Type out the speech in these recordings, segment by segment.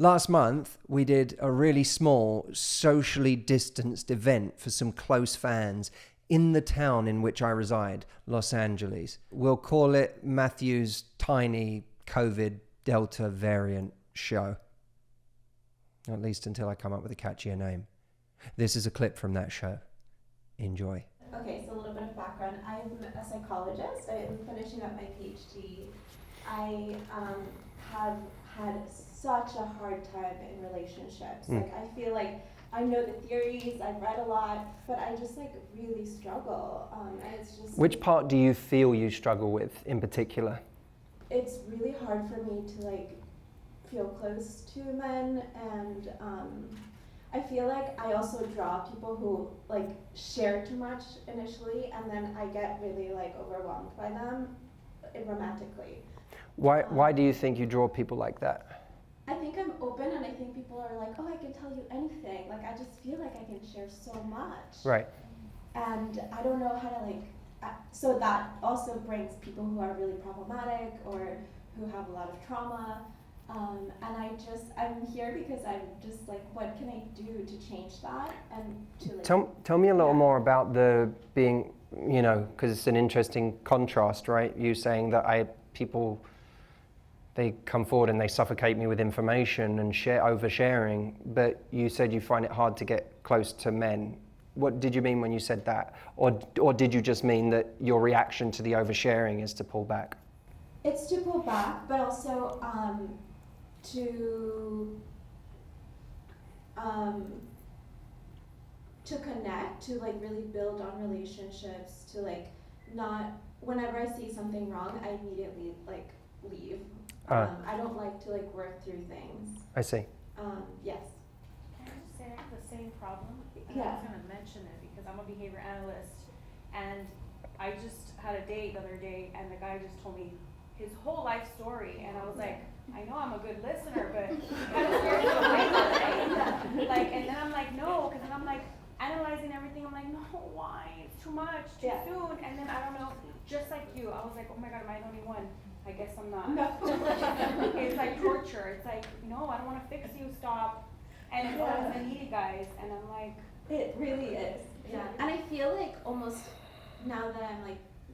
Last month, we did a really small, socially distanced event for some close fans in the town in which I reside, Los Angeles. We'll call it Matthew's tiny COVID Delta variant show. At least until I come up with a catchier name. This is a clip from that show. Enjoy. Okay, so a little bit of background. I'm a psychologist. I'm finishing up my PhD. I have had such a hard time in relationships. Like, I feel like I know the theories, I've read a lot, but I just like really struggle. And it's just... Which part do you feel you struggle with in particular? It's really hard for me to like feel close to men, and I feel like I also draw people who like share too much initially, and then I get really like overwhelmed by them romantically. Why do you think you draw people like that? I think I'm open, and I think people are like, oh, I can tell you anything. Like, I just feel like I can share so much. Right. And I don't know how to like, so that also brings people who are really problematic or who have a lot of trauma. And I'm here because I'm just like, what can I do to change that? And to like... Tell me a little more about the being, you know, because it's an interesting contrast, right? You saying that people, they come forward and they suffocate me with information and oversharing, but you said you find it hard to get close to men. What did you mean when you said that? Or did you just mean that your reaction to the oversharing is to pull back? It's to pull back, but also to connect, to like really build on relationships, to like not, whenever I see something wrong, I immediately like leave. I don't like to like work through things. I see. Yes. Can I just say I have the same problem? Yeah. I was going to mention it because I'm a behavior analyst, and I just had a date the other day, and the guy just told me his whole life story, and I was like, I know I'm a good listener, but kind of scared to right? Like, and then I'm like, no, because then I'm like analyzing everything. I'm like, no, why? It's too much, too soon. And then I don't know, just like you, I was like, oh my God, am I the only one? I guess I'm not. No. It's like torture. It's like, no, I don't want to fix you, stop. And it's always the needy guys, and I'm like, it really is. Yeah. And I feel like almost now that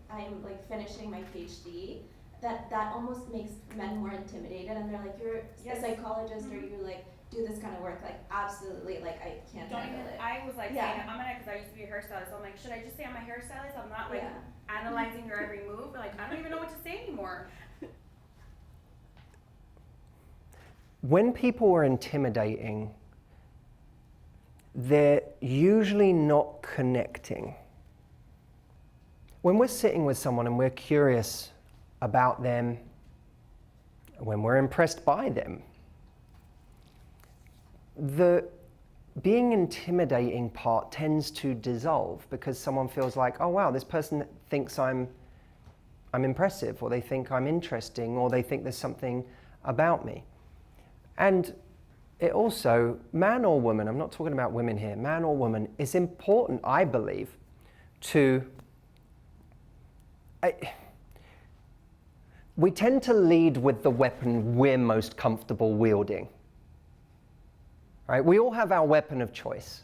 I'm finishing my PhD, that almost makes men more intimidated, and they're like, you're a psychologist, or you like do this kind of work. Like, absolutely, like I can't handle it. I was like saying, I'm gonna, because I used to be a hairstylist, so I'm like, should I just say I'm a hairstylist? I'm not like analyzing your every move. Like, I don't even know what to say anymore. When people are intimidating, they're usually not connecting. When we're sitting with someone and we're curious about them, when we're impressed by them, the being intimidating part tends to dissolve because someone feels like, oh wow, this person thinks I'm impressive, or they think I'm interesting, or they think there's something about me. And it also, man or woman, I'm not talking about women here, man or woman, it's important, I believe, we tend to lead with the weapon we're most comfortable wielding. Right? We all have our weapon of choice.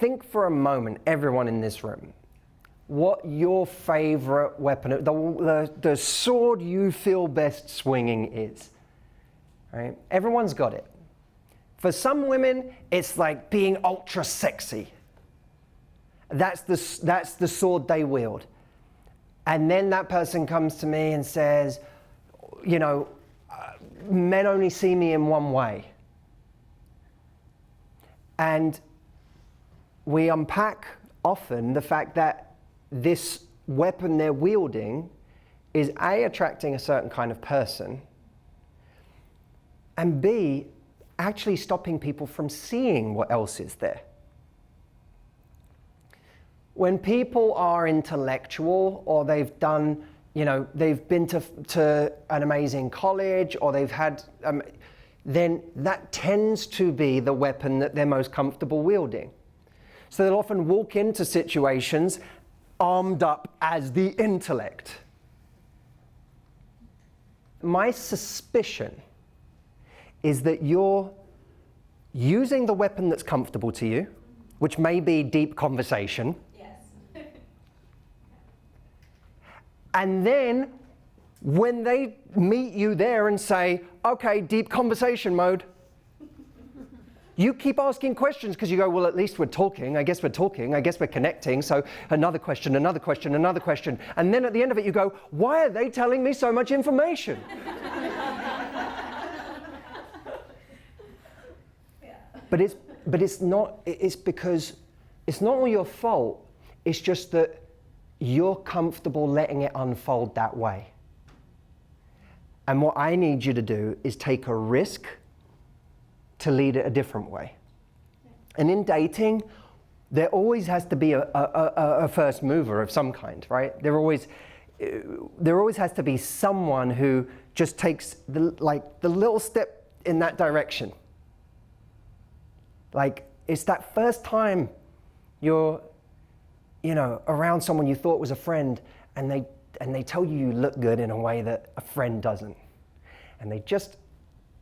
Think for a moment, everyone in this room, what your favorite weapon, the sword you feel best swinging is. Right? Everyone's got it. For some women, it's like being ultra sexy. That's the sword they wield. And then that person comes to me and says, you know, men only see me in one way. And we unpack often the fact that this weapon they're wielding is A, attracting a certain kind of person, and B, actually stopping people from seeing what else is there. When people are intellectual, or they've done, you know, they've been to an amazing college, or they've had, then that tends to be the weapon that they're most comfortable wielding. So they'll often walk into situations armed up as the intellect. My suspicion is that you're using the weapon that's comfortable to you, which may be deep conversation. Yes. And then when they meet you there and say, okay, deep conversation mode, you keep asking questions because you go, well, at least we're talking. I guess we're talking. I guess we're connecting. So another question, another question, another question. And then at the end of it, you go, why are they telling me so much information? But it's not, it's because it's not all your fault. It's just that you're comfortable letting it unfold that way. And what I need you to do is take a risk to lead it a different way. And in dating, there always has to be a first mover of some kind, right? There always has to be someone who just takes the little step in that direction. Like, it's that first time you're, around someone you thought was a friend, and they tell you you look good in a way that a friend doesn't. And they just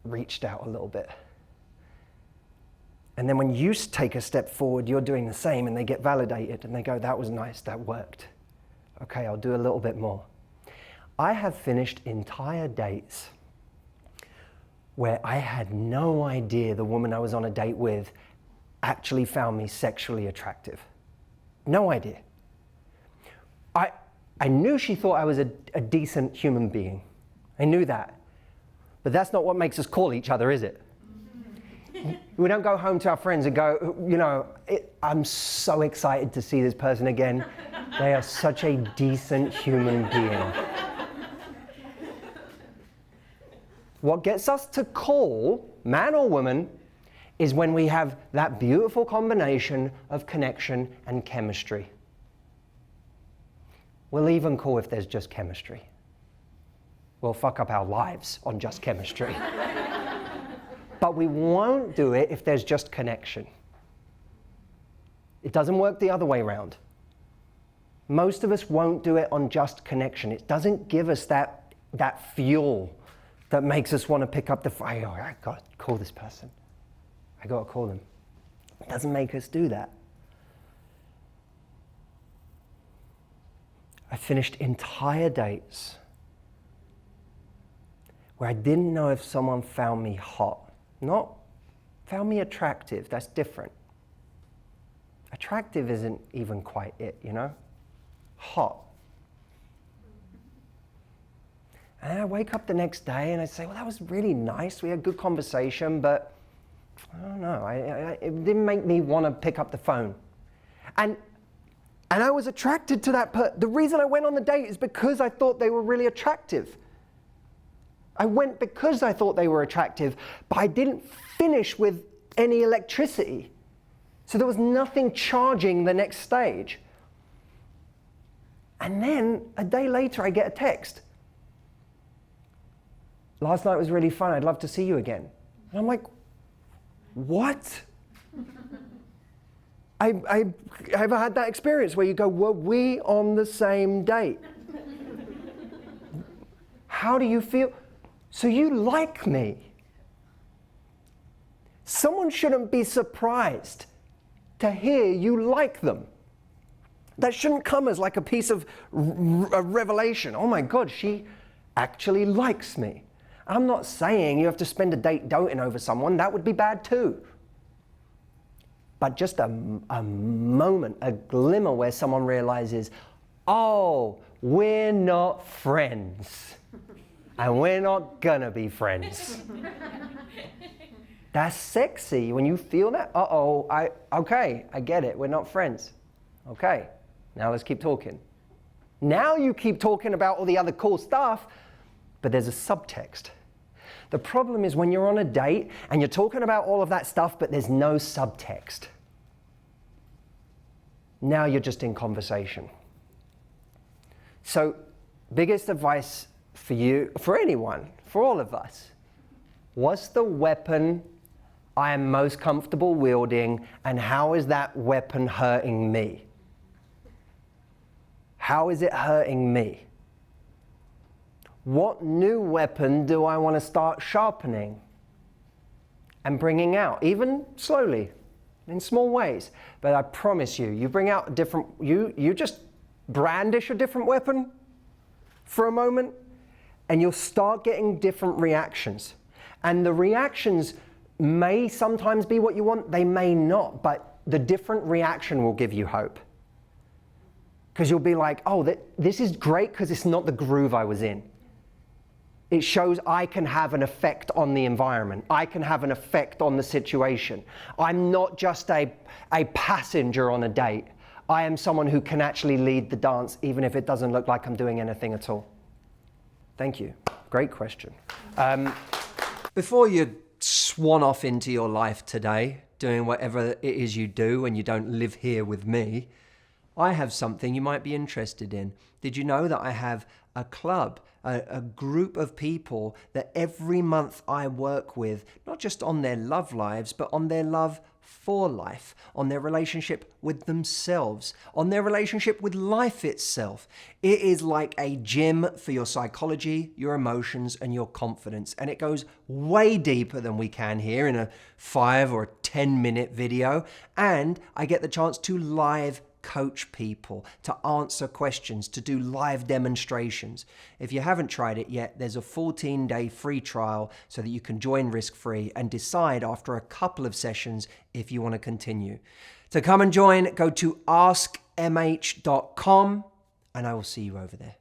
reached out a little bit. And then when you take a step forward, you're doing the same, and they get validated, and they go, that was nice, that worked. Okay, I'll do a little bit more. I have finished entire dates where I had no idea the woman I was on a date with actually found me sexually attractive. No idea. I knew she thought I was a decent human being. I knew that. But that's not what makes us call each other, is it? We don't go home to our friends and go, I'm so excited to see this person again. They are such a decent human being. What gets us to call, man or woman, is when we have that beautiful combination of connection and chemistry. We'll even call if there's just chemistry. We'll fuck up our lives on just chemistry. But we won't do it if there's just connection. It doesn't work the other way around. Most of us won't do it on just connection. It doesn't give us that fuel that makes us want to pick up the phone. Oh, I got to call this person. I got to call them. It doesn't make us do that. I finished entire dates where I didn't know if someone found me hot. Not found me attractive, that's different. Attractive isn't even quite it, Hot. And I wake up the next day and I say, well, that was really nice. We had good conversation, but I don't know. It didn't make me want to pick up the phone. And I was attracted to that the reason I went on the date is because I thought they were really attractive. I went because I thought they were attractive, but I didn't finish with any electricity. So there was nothing charging the next stage. And then a day later, I get a text. Last night was really fun. I'd love to see you again. And I'm like, what? I've had that experience where you go, were we on the same date? How do you feel? So you like me. Someone shouldn't be surprised to hear you like them. That shouldn't come as like a piece of a revelation. Oh my God, she actually likes me. I'm not saying you have to spend a date doting over someone. That would be bad too. But just a moment, a glimmer where someone realizes, oh, we're not friends. And we're not gonna be friends. That's sexy. When you feel that, okay, I get it. We're not friends. Okay, now let's keep talking. Now you keep talking about all the other cool stuff, but there's a subtext. The problem is when you're on a date and you're talking about all of that stuff, but there's no subtext. Now you're just in conversation. So, biggest advice for you, for anyone, for all of us, what's the weapon I am most comfortable wielding, and how is that weapon hurting me? How is it hurting me? What new weapon do I want to start sharpening? and bringing out, even slowly, in small ways. But I promise you, you bring out a different, you just brandish a different weapon for a moment, and you'll start getting different reactions. And the reactions may sometimes be what you want, they may not, but the different reaction will give you hope. Because you'll be like, oh, this is great because it's not the groove I was in. It shows I can have an effect on the environment. I can have an effect on the situation. I'm not just a passenger on a date. I am someone who can actually lead the dance, even if it doesn't look like I'm doing anything at all. Thank you. Great question. Before you swan off into your life today, doing whatever it is you do when you don't live here with me, I have something you might be interested in. Did you know that I have a club, a group of people that every month I work with, not just on their love lives, but on their love for life, on their relationship with themselves, on their relationship with life itself. It is like a gym for your psychology, your emotions, and your confidence. And it goes way deeper than we can here in a 5 or 10-minute video. And I get the chance to live coach people, to answer questions, to do live demonstrations. If you haven't tried it yet, there's a 14-day free trial so that you can join risk-free and decide after a couple of sessions if you want to continue. To come and join, go to askmh.com and I will see you over there.